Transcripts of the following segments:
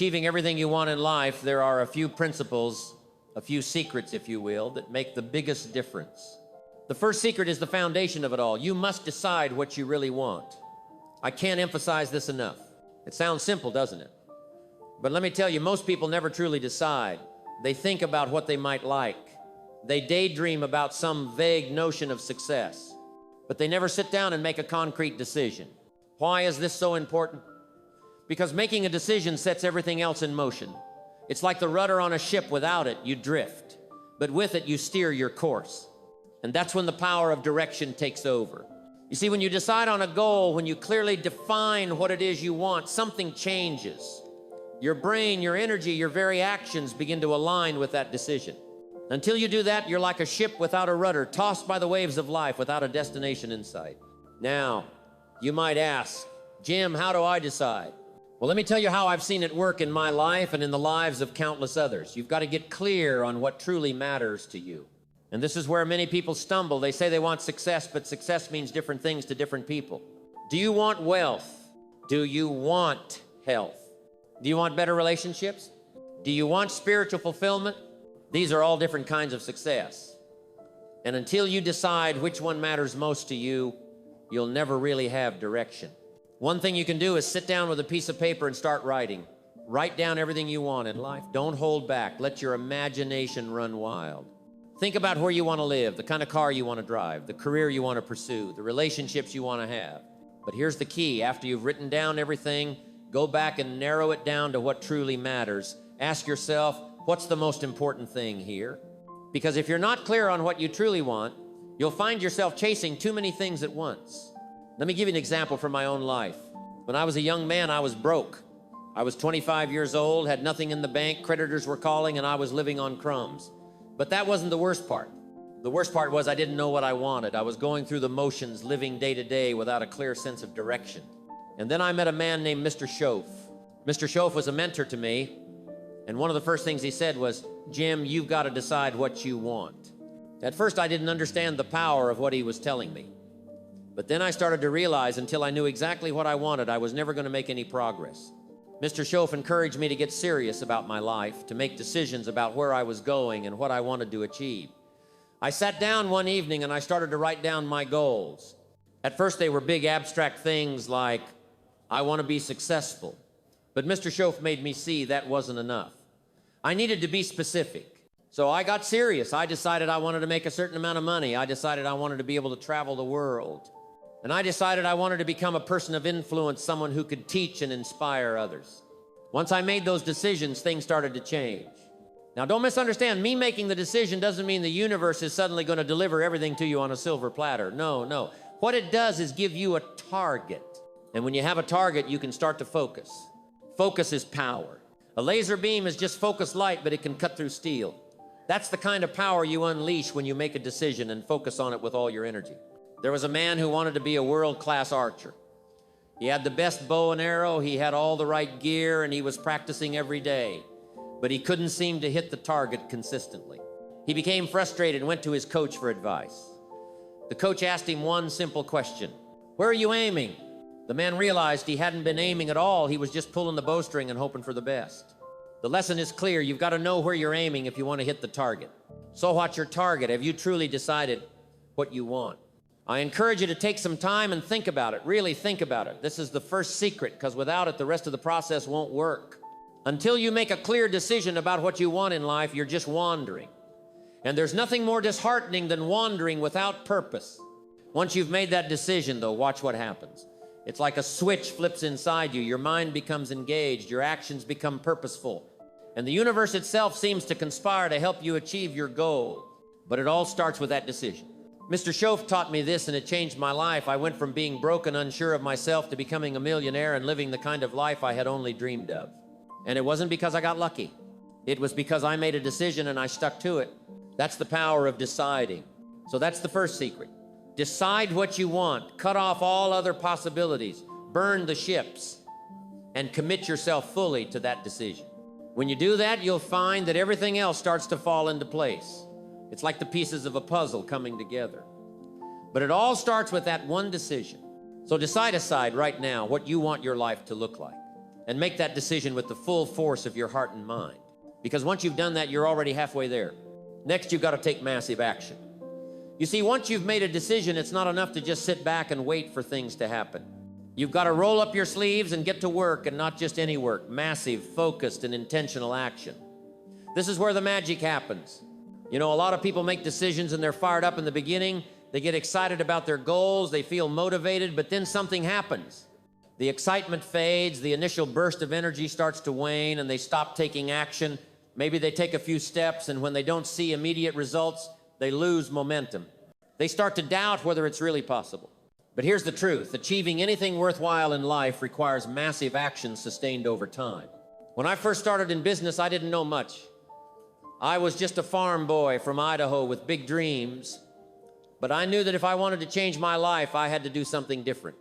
achieving everything you want in life, there are a few principles, a few secrets, if you will, that make the biggest difference. The first secret is the foundation of it all. You must decide what you really want. I can't emphasize this enough. It sounds simple, doesn't it? But let me tell you, most people never truly decide. They think about what they might like. They daydream about some vague notion of success. But they never sit down and make a concrete decision. Why is this so important? Because making a decision sets everything else in motion. It's like the rudder on a ship. Without it, you drift. But with it, you steer your course. And that's when the power of direction takes over. You see, when you decide on a goal, when you clearly define what it is you want, something changes. Your brain, your energy, your very actions begin to align with that decision. Until you do that, you're like a ship without a rudder, tossed by the waves of life without a destination in sight. Now, you might ask, Jim, how do I decide? Well, let me tell you how I've seen it work in my life and in the lives of countless others. You've got to get clear on what truly matters to you. And this is where many people stumble. They say they want success, but success means different things to different people. Do you want wealth? Do you want health? Do you want better relationships? Do you want spiritual fulfillment? These are all different kinds of success. And until you decide which one matters most to you, you'll never really have direction. One thing you can do is sit down with a piece of paper and start writing. Write down everything you want in life. Don't hold back. Let your imagination run wild. Think about where you want to live, the kind of car you want to drive, the career you want to pursue, the relationships you want to have. But here's the key. After you've written down everything, go back and narrow it down to what truly matters. Ask yourself, what's the most important thing here? Because if you're not clear on what you truly want, you'll find yourself chasing too many things at once. Let me give you an example from my own life. When I was a young man, I was broke. I was 25 years old, had nothing in the bank, creditors were calling, and I was living on crumbs. But that wasn't the worst part. The worst part was I didn't know what I wanted. I was going through the motions, living day to day without a clear sense of direction. And then I met a man named Mr. Schoaf. Mr. Schoaf was a mentor to me, and one of the first things he said was, Jim, you've got to decide what you want. At first, I didn't understand the power of what he was telling me. But then I started to realize until I knew exactly what I wanted, I was never going to make any progress. Mr. Schoaf encouraged me to get serious about my life, to make decisions about where I was going and what I wanted to achieve. I sat down one evening and I started to write down my goals. At first, they were big abstract things like, I want to be successful. But Mr. Schoaf made me see that wasn't enough. I needed to be specific. So I got serious. I decided I wanted to make a certain amount of money. I decided I wanted to be able to travel the world. And I decided I wanted to become a person of influence, someone who could teach and inspire others. Once I made those decisions, things started to change. Now, don't misunderstand. Me making the decision doesn't mean the universe is suddenly going to deliver everything to you on a silver platter. No, no. What it does is give you a target. And when you have a target, you can start to focus. Focus is power. A laser beam is just focused light, but it can cut through steel. That's the kind of power you unleash when you make a decision and focus on it with all your energy. There was a man who wanted to be a world-class archer. He had the best bow and arrow, he had all the right gear, and he was practicing every day. But he couldn't seem to hit the target consistently. He became frustrated and went to his coach for advice. The coach asked him one simple question. Where are you aiming? The man realized he hadn't been aiming at all. He was just pulling the bowstring and hoping for the best. The lesson is clear. You've got to know where you're aiming if you want to hit the target. So what's your target? Have you truly decided what you want? I encourage you to take some time and think about it. Really think about it. This is the first secret, because without it, the rest of the process won't work. Until you make a clear decision about what you want in life, you're just wandering. And there's nothing more disheartening than wandering without purpose. Once you've made that decision, though, watch what happens. It's like a switch flips inside you. Your mind becomes engaged. Your actions become purposeful. And the universe itself seems to conspire to help you achieve your goal. But it all starts with that decision. Mr. Schoaf taught me this, and it changed my life. I went from being broke and unsure of myself to becoming a millionaire and living the kind of life I had only dreamed of. And it wasn't because I got lucky. It was because I made a decision and I stuck to it. That's the power of deciding. So that's the first secret. Decide what you want. Cut off all other possibilities. Burn the ships. And commit yourself fully to that decision. When you do that, you'll find that everything else starts to fall into place. It's like the pieces of a puzzle coming together. But it all starts with that one decision. So decide right now what you want your life to look like. and make that decision with the full force of your heart and mind. Because once you've done that, you're already halfway there. Next, you've got to take massive action. You see, once you've made a decision, it's not enough to just sit back and wait for things to happen. You've got to roll up your sleeves and get to work, and not just any work, massive, focused, and intentional action. This is where the magic happens. You know, a lot of people make decisions and they're fired up in the beginning. They get excited about their goals, they feel motivated, but then something happens. The excitement fades, the initial burst of energy starts to wane, and they stop taking action. Maybe they take a few steps, and when they don't see immediate results, they lose momentum. They start to doubt whether it's really possible. But here's the truth. Achieving anything worthwhile in life requires massive action sustained over time. When I first started in business, I didn't know much. I was just a farm boy from Idaho with big dreams, but I knew that if I wanted to change my life, I had to do something different.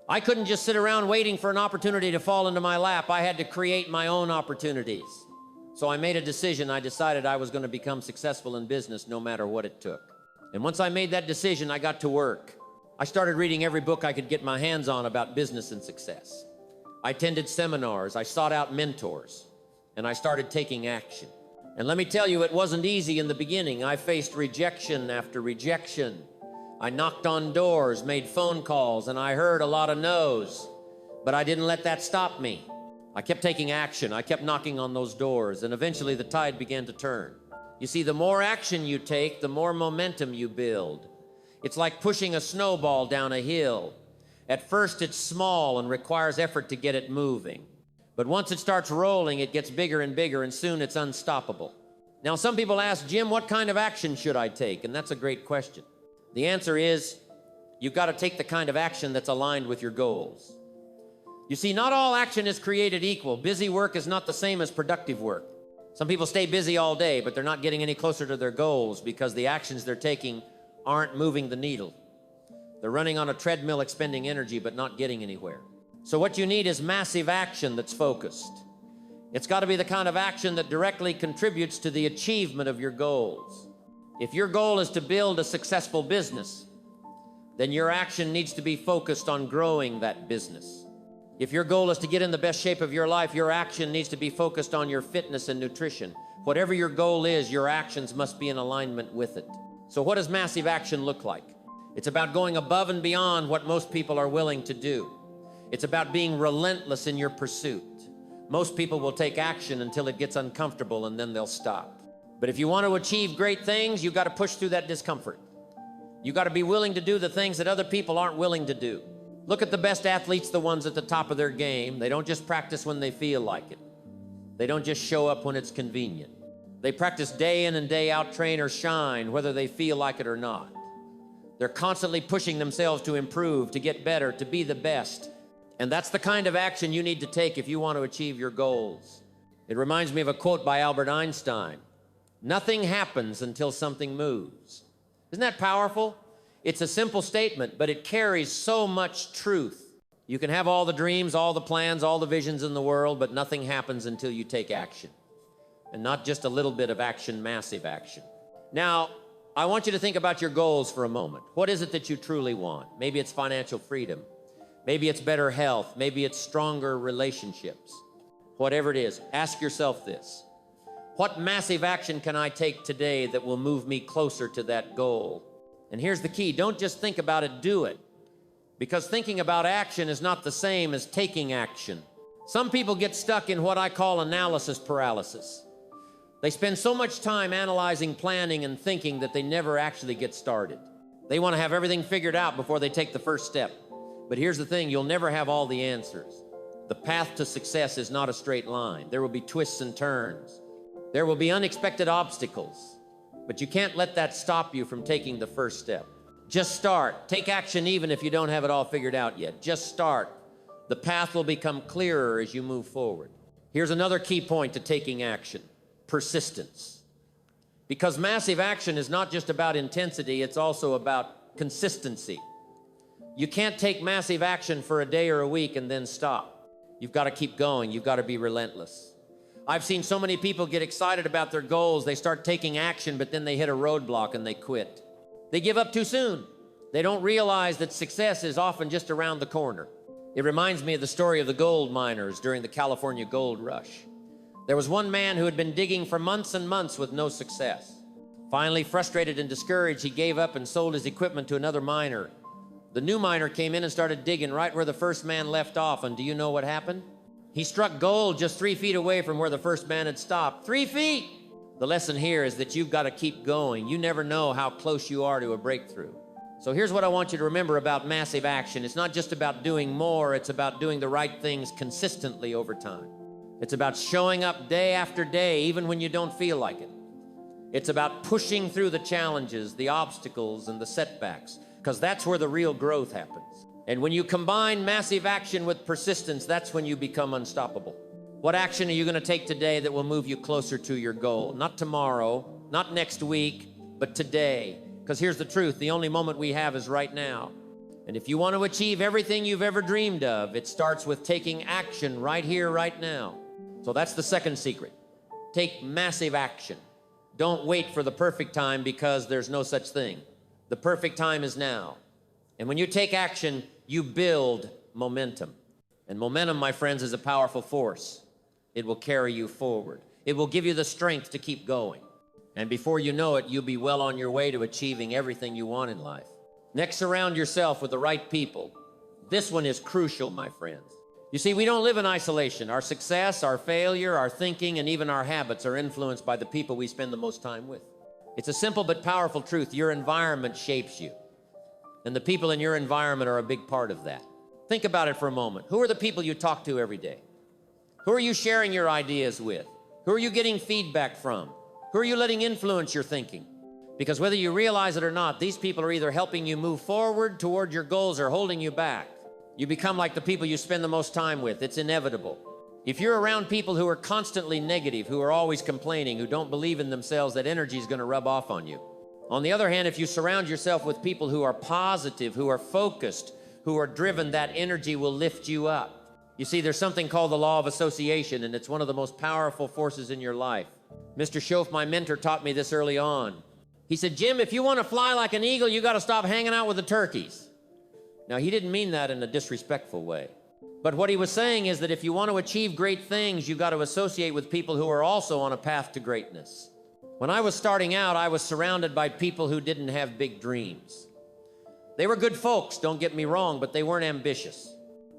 I couldn't just sit around waiting for an opportunity to fall into my lap. I had to create my own opportunities. So I made a decision. I decided I was going to become successful in business no matter what it took. And once I made that decision, I got to work. I started reading every book I could get my hands on about business and success. I attended seminars, I sought out mentors, and I started taking action. And let me tell you, it wasn't easy in the beginning. I faced rejection after rejection. I knocked on doors, made phone calls, and I heard a lot of no's. But I didn't let that stop me. I kept taking action. I kept knocking on those doors, and eventually the tide began to turn. You see, the more action you take, the more momentum you build. It's like pushing a snowball down a hill. At first, it's small and requires effort to get it moving. But once it starts rolling, it gets bigger and bigger, and soon it's unstoppable. Now, some people ask, Jim, what kind of action should I take? And that's a great question. The answer is, you've got to take the kind of action that's aligned with your goals. You see, not all action is created equal. Busy work is not the same as productive work. Some people stay busy all day, but they're not getting any closer to their goals because the actions they're taking aren't moving the needle. They're running on a treadmill expending energy, but not getting anywhere. So what you need is massive action that's focused. It's got to be the kind of action that directly contributes to the achievement of your goals. If your goal is to build a successful business, then your action needs to be focused on growing that business. If your goal is to get in the best shape of your life, your action needs to be focused on your fitness and nutrition. Whatever your goal is, your actions must be in alignment with it. So what does massive action look like? It's about going above and beyond what most people are willing to do. It's about being relentless in your pursuit. Most people will take action until it gets uncomfortable and then they'll stop. But if you want to achieve great things, you've got to push through that discomfort. You've got to be willing to do the things that other people aren't willing to do. Look at the best athletes, the ones at the top of their game. They don't just practice when they feel like it. They don't just show up when it's convenient. They practice day in and day out, train or shine, whether they feel like it or not. They're constantly pushing themselves to improve, to get better, to be the best. And that's the kind of action you need to take if you want to achieve your goals. It reminds me of a quote by Albert Einstein. Nothing happens until something moves. Isn't that powerful? It's a simple statement, but it carries so much truth. You can have all the dreams, all the plans, all the visions in the world, but nothing happens until you take action. And not just a little bit of action, massive action. Now, I want you to think about your goals for a moment. What is it that you truly want? Maybe it's financial freedom. Maybe it's better health. Maybe it's stronger relationships. Whatever it is, ask yourself this. What massive action can I take today that will move me closer to that goal? And here's the key. Don't just think about it, do it. Because thinking about action is not the same as taking action. Some people get stuck in what I call analysis paralysis. They spend so much time analyzing, planning, and thinking that they never actually get started. They want to have everything figured out before they take the first step. But here's the thing, you'll never have all the answers. The path to success is not a straight line. There will be twists and turns. There will be unexpected obstacles. But you can't let that stop you from taking the first step. Just start. Take action even if you don't have it all figured out yet. Just start. The path will become clearer as you move forward. Here's another key point to taking action. Persistence. Because massive action is not just about intensity, it's also about consistency. You can't take massive action for a day or a week and then stop. You've got to keep going. You've got to be relentless. I've seen so many people get excited about their goals. They start taking action, but then they hit a roadblock and they quit. They give up too soon. They don't realize that success is often just around the corner. It reminds me of the story of the gold miners during the California gold rush. There was one man who had been digging for months and months with no success. Finally, frustrated and discouraged, he gave up and sold his equipment to another miner. The new miner came in and started digging right where the first man left off, and do you know what happened? He struck gold just 3 feet away from where the first man had stopped. 3 feet! The lesson here is that you've got to keep going. You never know how close you are to a breakthrough. So here's what I want you to remember about massive action. It's not just about doing more, it's about doing the right things consistently over time. It's about showing up day after day, even when you don't feel like it. It's about pushing through the challenges, the obstacles, and the setbacks, because that's where the real growth happens. And when you combine massive action with persistence, that's when you become unstoppable. What action are you going to take today that will move you closer to your goal? Not tomorrow, not next week, but today. Because here's the truth, the only moment we have is right now. And if you want to achieve everything you've ever dreamed of, it starts with taking action right here, right now. So that's the second secret. Take massive action. Don't wait for the perfect time, because there's no such thing. The perfect time is now. And when you take action, you build momentum. And momentum, my friends, is a powerful force. It will carry you forward. It will give you the strength to keep going. And before you know it, you'll be well on your way to achieving everything you want in life. Next, surround yourself with the right people. This one is crucial, my friends. You see, we don't live in isolation. Our success, our failure, our thinking, and even our habits are influenced by the people we spend the most time with. It's a simple but powerful truth. Your environment shapes you. And the people in your environment are a big part of that. Think about it for a moment. Who are the people you talk to every day? Who are you sharing your ideas with? Who are you getting feedback from? Who are you letting influence your thinking? Because whether you realize it or not, these people are either helping you move forward toward your goals or holding you back. You become like the people you spend the most time with. It's inevitable. If you're around people who are constantly negative, who are always complaining, who don't believe in themselves, that energy is going to rub off on you. On the other hand, if you surround yourself with people who are positive, who are focused, who are driven, that energy will lift you up. You see, there's something called the law of association, and it's one of the most powerful forces in your life. Mr. Schoaf, my mentor, taught me this early on. He said, Jim, if you want to fly like an eagle, you got to stop hanging out with the turkeys. Now, he didn't mean that in a disrespectful way. But what he was saying is that if you want to achieve great things, you got to associate with people who are also on a path to greatness. When I was starting out, I was surrounded by people who didn't have big dreams. They were good folks, don't get me wrong, but they weren't ambitious.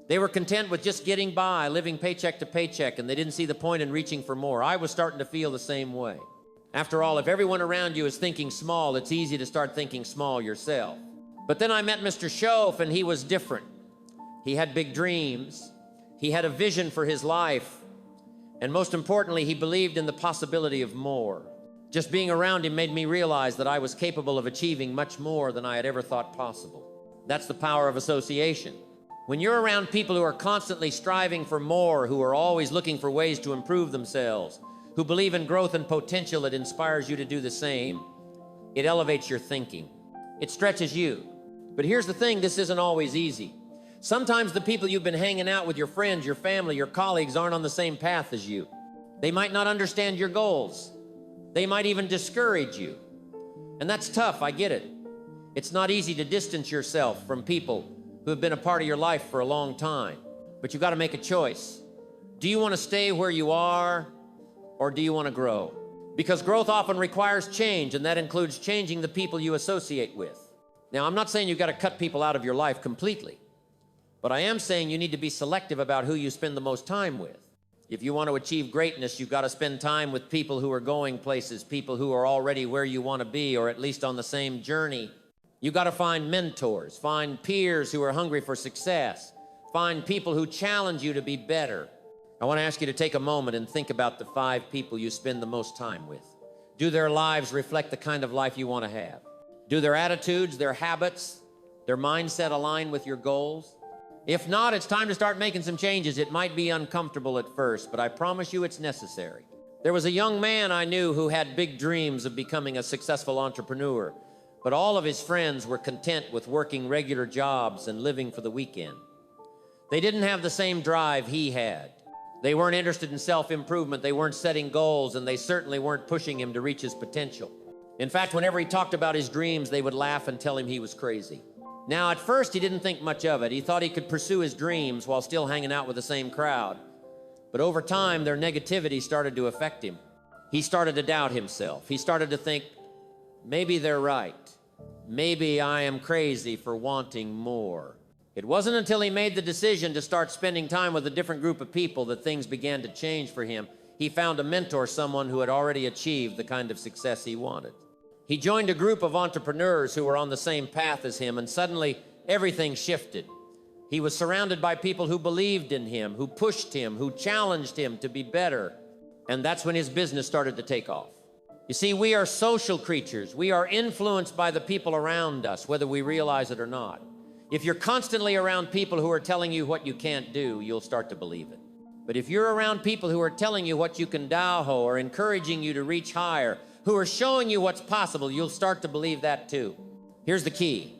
They were content with just getting by, living paycheck to paycheck, and they didn't see the point in reaching for more. I was starting to feel the same way. After all, if everyone around you is thinking small, it's easy to start thinking small yourself. But then I met Mr. Schoaf, and he was different. He had big dreams. He had a vision for his life. And most importantly, he believed in the possibility of more. Just being around him made me realize that I was capable of achieving much more than I had ever thought possible. That's the power of association. When you're around people who are constantly striving for more, who are always looking for ways to improve themselves, who believe in growth and potential, it inspires you to do the same. It elevates your thinking. It stretches you. But here's the thing, this isn't always easy. Sometimes the people you've been hanging out with, your friends, your family, your colleagues, aren't on the same path as you. They might not understand your goals. They might even discourage you. And that's tough, I get it. It's not easy to distance yourself from people who have been a part of your life for a long time. But you've got to make a choice. Do you want to stay where you are, or do you want to grow? Because growth often requires change, and that includes changing the people you associate with. Now, I'm not saying you've got to cut people out of your life completely, but I am saying you need to be selective about who you spend the most time with. If you want to achieve greatness, you've got to spend time with people who are going places, people who are already where you want to be, or at least on the same journey. You've got to find mentors, find peers who are hungry for success, find people who challenge you to be better. I want to ask you to take a moment and think about the 5 people you spend the most time with. Do their lives reflect the kind of life you want to have? Do their attitudes, their habits, their mindset align with your goals? If not, it's time to start making some changes. It might be uncomfortable at first, but I promise you it's necessary. There was a young man I knew who had big dreams of becoming a successful entrepreneur, but all of his friends were content with working regular jobs and living for the weekend. They didn't have the same drive he had. They weren't interested in self-improvement, they weren't setting goals, and they certainly weren't pushing him to reach his potential. In fact, whenever he talked about his dreams, they would laugh and tell him he was crazy. Now, at first, he didn't think much of it. He thought he could pursue his dreams while still hanging out with the same crowd. But over time, their negativity started to affect him. He started to doubt himself. He started to think, maybe they're right. Maybe I am crazy for wanting more. It wasn't until he made the decision to start spending time with a different group of people that things began to change for him. He found a mentor, someone who had already achieved the kind of success he wanted. He joined a group of entrepreneurs who were on the same path as him, and suddenly everything shifted. He was surrounded by people who believed in him, who pushed him, who challenged him to be better. And that's when his business started to take off. You see, we are social creatures. We are influenced by the people around us, whether we realize it or not. If you're constantly around people who are telling you what you can't do, you'll start to believe it. But if you're around people who are telling you what you can do or encouraging you to reach higher, who are showing you what's possible, you'll start to believe that too. Here's the key.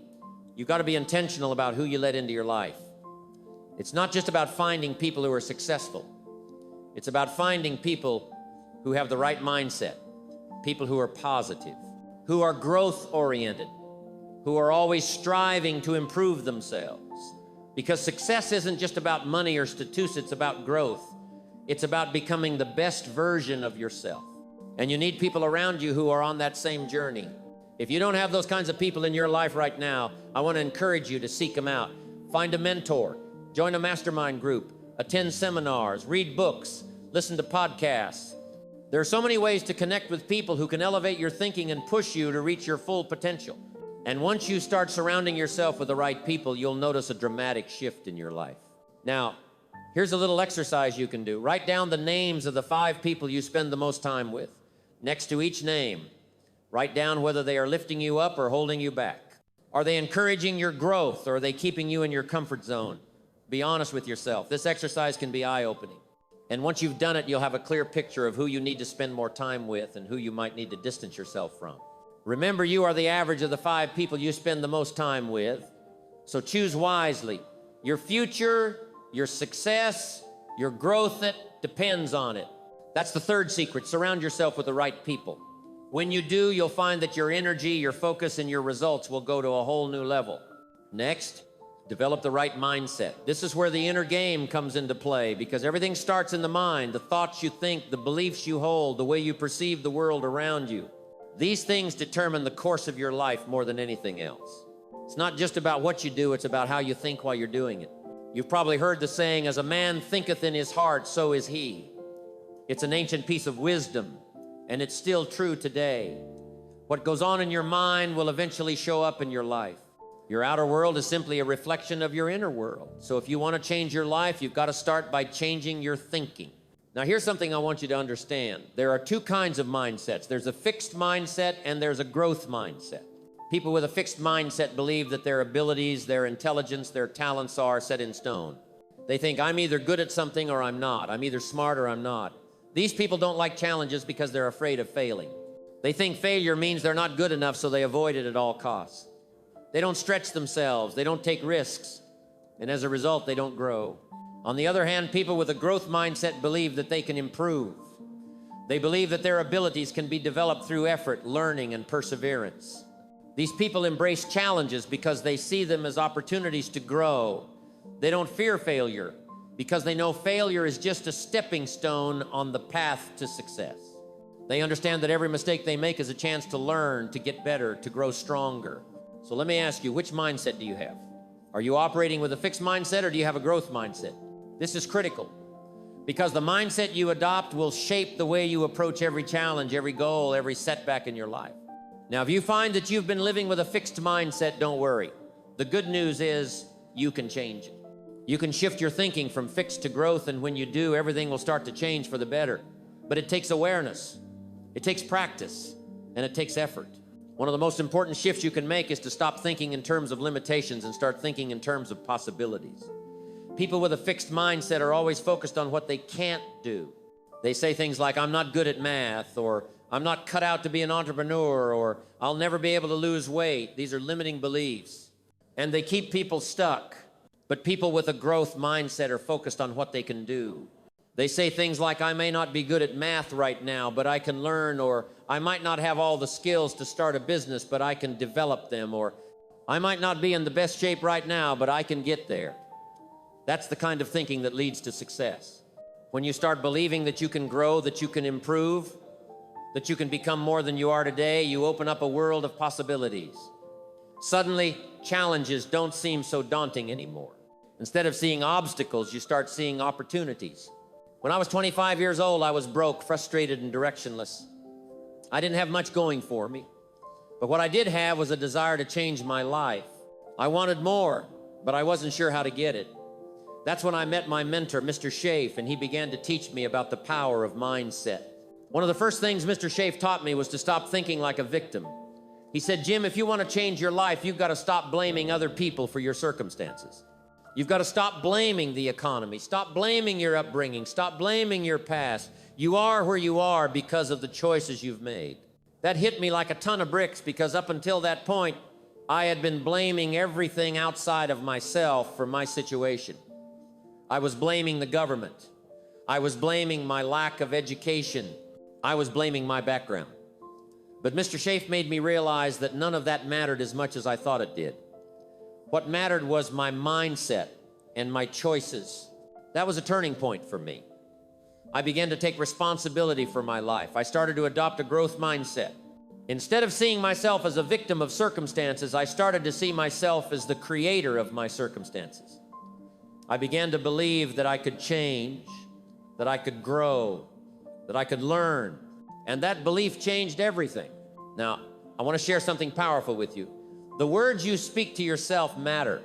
You've got to be intentional about who you let into your life. It's not just about finding people who are successful. It's about finding people who have the right mindset, people who are positive, who are growth-oriented, who are always striving to improve themselves. Because success isn't just about money or status, it's about growth. It's about becoming the best version of yourself. And you need people around you who are on that same journey. If you don't have those kinds of people in your life right now, I want to encourage you to seek them out. Find a mentor, join a mastermind group, attend seminars, read books, listen to podcasts. There are so many ways to connect with people who can elevate your thinking and push you to reach your full potential. And once you start surrounding yourself with the right people, you'll notice a dramatic shift in your life. Now, here's a little exercise you can do. Write down the names of the 5 people you spend the most time with. Next to each name, write down whether they are lifting you up or holding you back. Are they encouraging your growth, or are they keeping you in your comfort zone? Be honest with yourself. This exercise can be eye-opening. And once you've done it, you'll have a clear picture of who you need to spend more time with and who you might need to distance yourself from. Remember, you are the average of the 5 people you spend the most time with, so choose wisely. Your future, your success, your growth, it depends on it. That's the 3rd secret. Surround yourself with the right people. When you do, you'll find that your energy, your focus, and your results will go to a whole new level. Next, develop the right mindset. This is where the inner game comes into play, because everything starts in the mind, the thoughts you think, the beliefs you hold, the way you perceive the world around you. These things determine the course of your life more than anything else. It's not just about what you do, it's about how you think while you're doing it. You've probably heard the saying, as a man thinketh in his heart, so is he. It's an ancient piece of wisdom, and it's still true today. What goes on in your mind will eventually show up in your life. Your outer world is simply a reflection of your inner world. So if you want to change your life, you've got to start by changing your thinking. Now, here's something I want you to understand. There are 2 kinds of mindsets. There's a fixed mindset and there's a growth mindset. People with a fixed mindset believe that their abilities, their intelligence, their talents are set in stone. They think, I'm either good at something or I'm not. I'm either smart or I'm not. These people don't like challenges because they're afraid of failing. They think failure means they're not good enough, so they avoid it at all costs. They don't stretch themselves. They don't take risks. And as a result, they don't grow. On the other hand, people with a growth mindset believe that they can improve. They believe that their abilities can be developed through effort, learning, and perseverance. These people embrace challenges because they see them as opportunities to grow. They don't fear failure because they know failure is just a stepping stone on the path to success. They understand that every mistake they make is a chance to learn, to get better, to grow stronger. So let me ask you, which mindset do you have? Are you operating with a fixed mindset or do you have a growth mindset? This is critical because the mindset you adopt will shape the way you approach every challenge, every goal, every setback in your life. Now, if you find that you've been living with a fixed mindset, don't worry. The good news is you can change it. You can shift your thinking from fixed to growth, and when you do, everything will start to change for the better. But it takes awareness, it takes practice, and it takes effort. One of the most important shifts you can make is to stop thinking in terms of limitations and start thinking in terms of possibilities. People with a fixed mindset are always focused on what they can't do. They say things like, I'm not good at math, or I'm not cut out to be an entrepreneur, or I'll never be able to lose weight. These are limiting beliefs. And they keep people stuck. But people with a growth mindset are focused on what they can do. They say things like, I may not be good at math right now, but I can learn, or I might not have all the skills to start a business, but I can develop them, or I might not be in the best shape right now, but I can get there. That's the kind of thinking that leads to success. When you start believing that you can grow, that you can improve, that you can become more than you are today, you open up a world of possibilities. Suddenly, challenges don't seem so daunting anymore. Instead of seeing obstacles, you start seeing opportunities. When I was 25 years old, I was broke, frustrated, and directionless. I didn't have much going for me. But what I did have was a desire to change my life. I wanted more, but I wasn't sure how to get it. That's when I met my mentor, Mr. Schaaf, and he began to teach me about the power of mindset. One of the first things Mr. Schaaf taught me was to stop thinking like a victim. He said, Jim, if you want to change your life, you've got to stop blaming other people for your circumstances. You've got to stop blaming the economy. Stop blaming your upbringing. Stop blaming your past. You are where you are because of the choices you've made. That hit me like a ton of bricks because up until that point, I had been blaming everything outside of myself for my situation. I was blaming the government. I was blaming my lack of education. I was blaming my background. But Mr. Schaaf made me realize that none of that mattered as much as I thought it did. What mattered was my mindset and my choices. That was a turning point for me. I began to take responsibility for my life. I started to adopt a growth mindset. Instead of seeing myself as a victim of circumstances, I started to see myself as the creator of my circumstances. I began to believe that I could change, that I could grow, that I could learn, and that belief changed everything. Now, I want to share something powerful with you. The words you speak to yourself matter.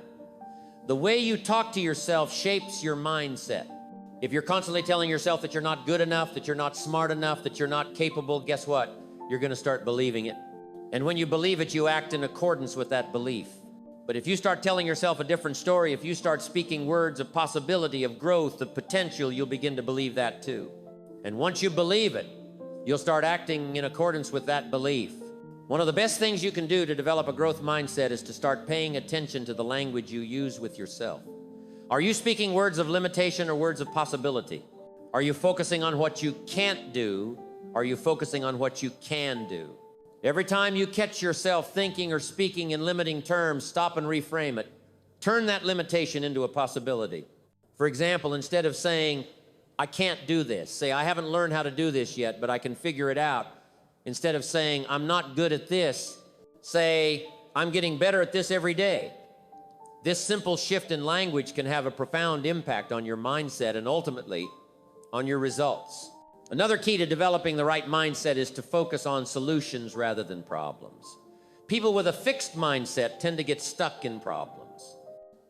The way you talk to yourself shapes your mindset. If you're constantly telling yourself that you're not good enough, that you're not smart enough, that you're not capable, guess what? You're going to start believing it. And when you believe it, you act in accordance with that belief. But if you start telling yourself a different story, if you start speaking words of possibility, of growth, of potential, you'll begin to believe that too. And once you believe it, you'll start acting in accordance with that belief. One of the best things you can do to develop a growth mindset is to start paying attention to the language you use with yourself. Are you speaking words of limitation or words of possibility? Are you focusing on what you can't do? Are you focusing on what you can do? Every time you catch yourself thinking or speaking in limiting terms, stop and reframe it. Turn that limitation into a possibility. For example, instead of saying, I can't do this, say, I haven't learned how to do this yet, but I can figure it out. Instead of saying, I'm not good at this, say, I'm getting better at this every day. This simple shift in language can have a profound impact on your mindset and ultimately on your results. Another key to developing the right mindset is to focus on solutions rather than problems. People with a fixed mindset tend to get stuck in problems.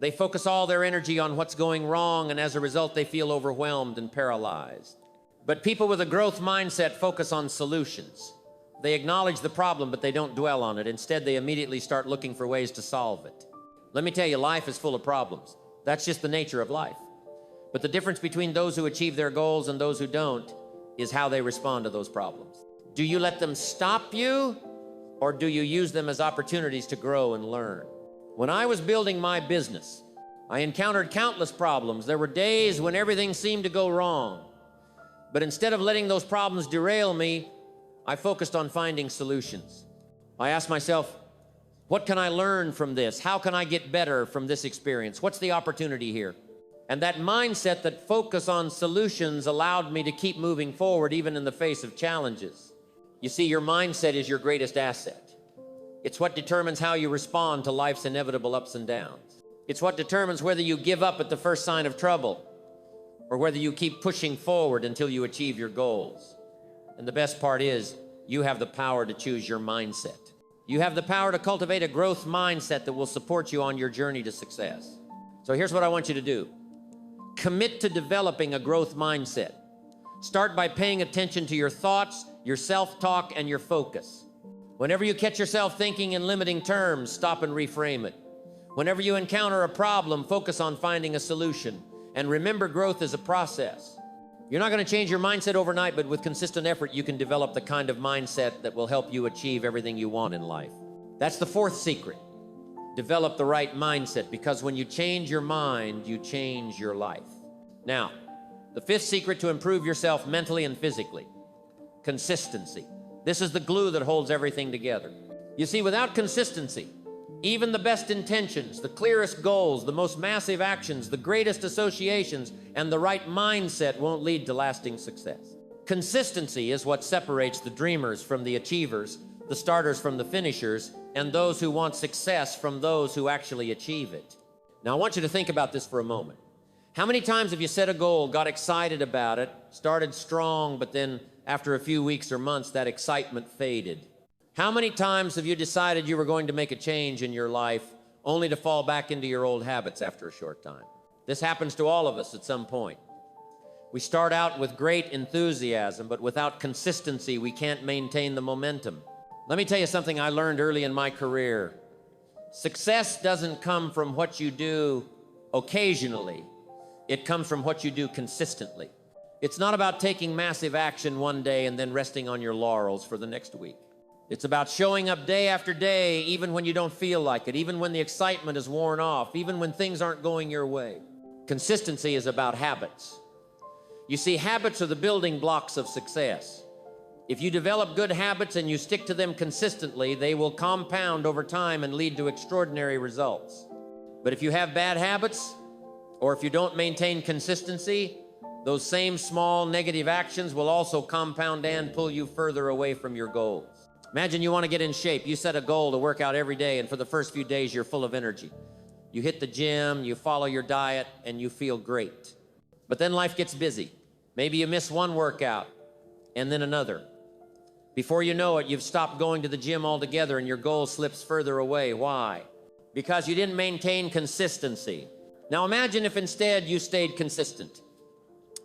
They focus all their energy on what's going wrong, and as a result, they feel overwhelmed and paralyzed. But people with a growth mindset focus on solutions. They acknowledge the problem, but they don't dwell on it. Instead, they immediately start looking for ways to solve it. Let me tell you, life is full of problems. That's just the nature of life. But the difference between those who achieve their goals and those who don't is how they respond to those problems. Do you let them stop you, or do you use them as opportunities to grow and learn? When I was building my business, I encountered countless problems. There were days when everything seemed to go wrong. But instead of letting those problems derail me, I focused on finding solutions. I asked myself, what can I learn from this? How can I get better from this experience? What's the opportunity here? And that mindset that focus on solutions allowed me to keep moving forward even in the face of challenges. You see, your mindset is your greatest asset. It's what determines how you respond to life's inevitable ups and downs. It's what determines whether you give up at the first sign of trouble or whether you keep pushing forward until you achieve your goals. And the best part is, you have the power to choose your mindset. You have the power to cultivate a growth mindset that will support you on your journey to success. So here's what I want you to do. Commit to developing a growth mindset. Start by paying attention to your thoughts, your self-talk, and your focus. Whenever you catch yourself thinking in limiting terms, stop and reframe it. Whenever you encounter a problem, focus on finding a solution. And remember, growth is a process. You're not going to change your mindset overnight, but with consistent effort, you can develop the kind of mindset that will help you achieve everything you want in life. That's the fourth secret. Develop the right mindset, because when you change your mind, you change your life. Now, the fifth secret to improve yourself mentally and physically: consistency. This is the glue that holds everything together. You see, without consistency, Even the best intentions, the clearest goals, the most massive actions, the greatest associations, and the right mindset won't lead to lasting success. Consistency is what separates the dreamers from the achievers, the starters from the finishers, and those who want success from those who actually achieve it. Now, I want you to think about this for a moment. How many times have you set a goal, got excited about it, started strong, but then after a few weeks or months, that excitement faded? How many times have you decided you were going to make a change in your life only to fall back into your old habits after a short time? This happens to all of us at some point. We start out with great enthusiasm, but without consistency, we can't maintain the momentum. Let me tell you something I learned early in my career. Success doesn't come from what you do occasionally. It comes from what you do consistently. It's not about taking massive action one day and then resting on your laurels for the next week. It's about showing up day after day, even when you don't feel like it, even when the excitement is worn off, even when things aren't going your way. Consistency is about habits. You see, habits are the building blocks of success. If you develop good habits and you stick to them consistently, they will compound over time and lead to extraordinary results. But if you have bad habits, or if you don't maintain consistency, those same small negative actions will also compound and pull you further away from your goals. Imagine you want to get in shape. You set a goal to work out every day, and for the first few days, you're full of energy. You hit the gym, you follow your diet, and you feel great. But then life gets busy. Maybe you miss one workout, and then another. Before you know it, you've stopped going to the gym altogether, and your goal slips further away. Why? Because you didn't maintain consistency. Now imagine if instead you stayed consistent.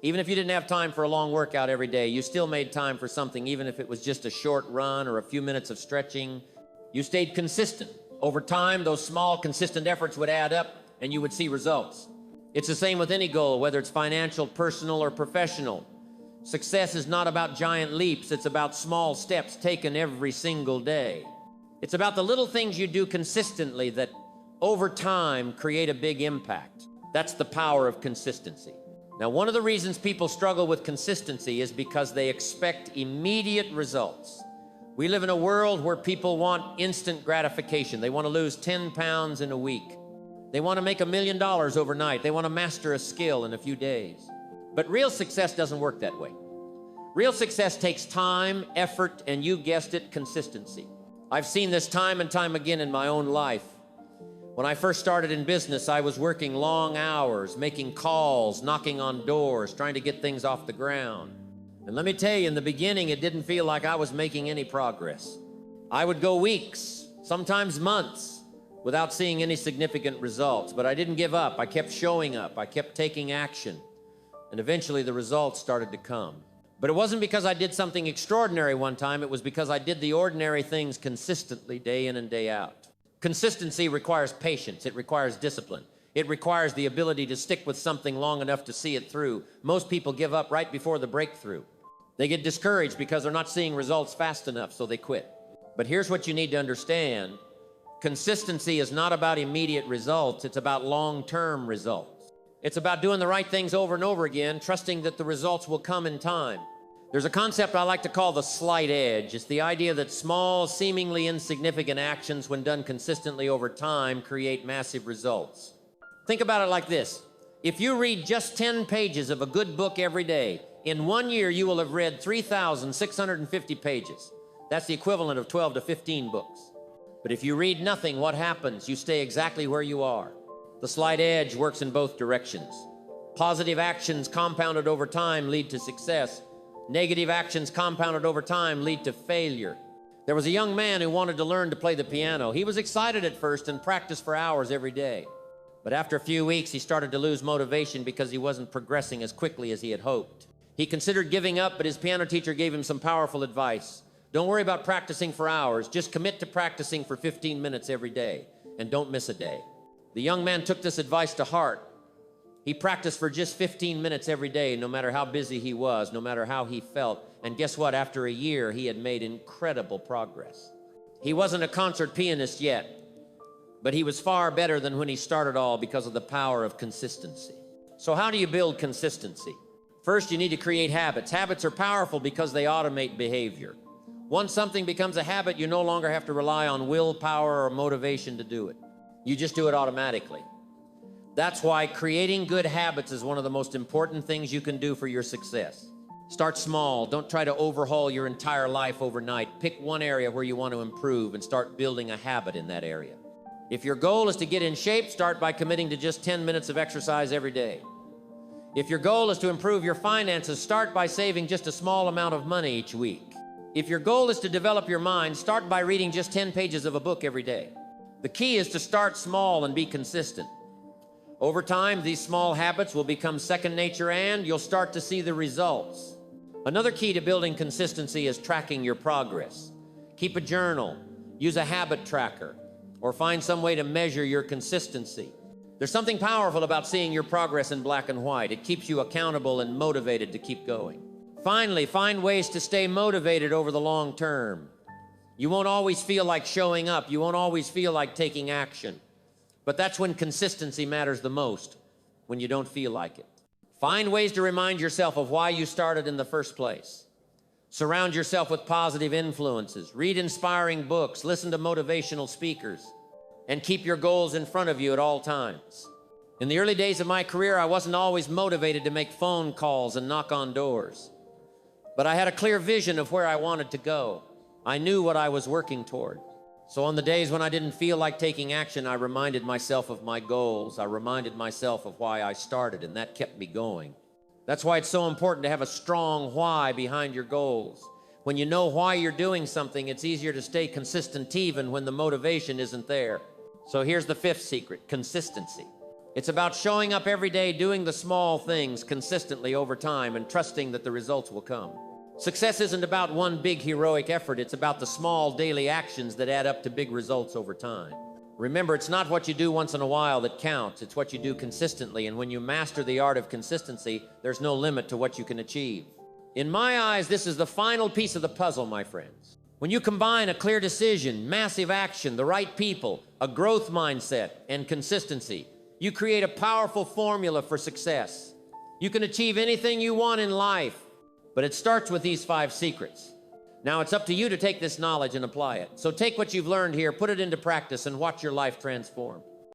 Even if you didn't have time for a long workout every day, you still made time for something, even if it was just a short run or a few minutes of stretching. You stayed consistent. Over time, those small, consistent efforts would add up, and you would see results. It's the same with any goal, whether it's financial, personal, or professional. Success is not about giant leaps. It's about small steps taken every single day. It's about the little things you do consistently that, over time, create a big impact. That's the power of consistency. Now, one of the reasons people struggle with consistency is because they expect immediate results. We live in a world where people want instant gratification. They want to lose 10 pounds in a week. They want to make $1 million overnight. They want to master a skill in a few days. But real success doesn't work that way. Real success takes time, effort, and you guessed it, consistency. I've seen this time and time again in my own life. When I first started in business, I was working long hours, making calls, knocking on doors, trying to get things off the ground. And let me tell you, in the beginning, it didn't feel like I was making any progress. I would go weeks, sometimes months, without seeing any significant results. But I didn't give up. I kept showing up. I kept taking action. And eventually, the results started to come. But it wasn't because I did something extraordinary one time. It was because I did the ordinary things consistently, day in and day out. Consistency requires patience. It requires discipline. It requires the ability to stick with something long enough to see it through. Most people give up right before the breakthrough. They get discouraged because they're not seeing results fast enough, so they quit. But here's what you need to understand. Consistency is not about immediate results. It's about long-term results. It's about doing the right things over and over again, trusting that the results will come in time. There's a concept I like to call the slight edge. It's the idea that small, seemingly insignificant actions, when done consistently over time, create massive results. Think about it like this. If you read just 10 pages of a good book every day, in 1 year you will have read 3,650 pages. That's the equivalent of 12 to 15 books. But if you read nothing, what happens? You stay exactly where you are. The slight edge works in both directions. Positive actions compounded over time lead to success. Negative actions compounded over time lead to failure. There was a young man who wanted to learn to play the piano. He was excited at first and practiced for hours every day. But after a few weeks, he started to lose motivation because he wasn't progressing as quickly as he had hoped. He considered giving up, but his piano teacher gave him some powerful advice. Don't worry about practicing for hours. Just commit to practicing for 15 minutes every day, and don't miss a day. The young man took this advice to heart. He practiced for just 15 minutes every day, no matter how busy he was, no matter how he felt. And guess what? After a year, he had made incredible progress. He wasn't a concert pianist yet, but he was far better than when he started all because of the power of consistency. So how do you build consistency? First, you need to create habits. Habits are powerful because they automate behavior. Once something becomes a habit, you no longer have to rely on willpower or motivation to do it. You just do it automatically. That's why creating good habits is one of the most important things you can do for your success. Start small. Don't try to overhaul your entire life overnight. Pick one area where you want to improve and start building a habit in that area. If your goal is to get in shape, start by committing to just 10 minutes of exercise every day. If your goal is to improve your finances, start by saving just a small amount of money each week. If your goal is to develop your mind, start by reading just 10 pages of a book every day. The key is to start small and be consistent. Over time, these small habits will become second nature and you'll start to see the results. Another key to building consistency is tracking your progress. Keep a journal, use a habit tracker, or find some way to measure your consistency. There's something powerful about seeing your progress in black and white. It keeps you accountable and motivated to keep going. Finally, find ways to stay motivated over the long term. You won't always feel like showing up. You won't always feel like taking action. But that's when consistency matters the most, when you don't feel like it. Find ways to remind yourself of why you started in the first place. Surround yourself with positive influences. Read inspiring books. Listen to motivational speakers. And keep your goals in front of you at all times. In the early days of my career, I wasn't always motivated to make phone calls and knock on doors. But I had a clear vision of where I wanted to go. I knew what I was working toward. So on the days when I didn't feel like taking action, I reminded myself of my goals. I reminded myself of why I started, and that kept me going. That's why it's so important to have a strong why behind your goals. When you know why you're doing something, it's easier to stay consistent even when the motivation isn't there. So here's the fifth secret: consistency. It's about showing up every day, doing the small things consistently over time, and trusting that the results will come. Success isn't about one big heroic effort. It's about the small daily actions that add up to big results over time. Remember, it's not what you do once in a while that counts. It's what you do consistently. And when you master the art of consistency, there's no limit to what you can achieve. In my eyes, this is the final piece of the puzzle, my friends. When you combine a clear decision, massive action, the right people, a growth mindset, and consistency, you create a powerful formula for success. You can achieve anything you want in life. But it starts with these 5 secrets. Now it's up to you to take this knowledge and apply it. So take what you've learned here, put it into practice, and watch your life transform.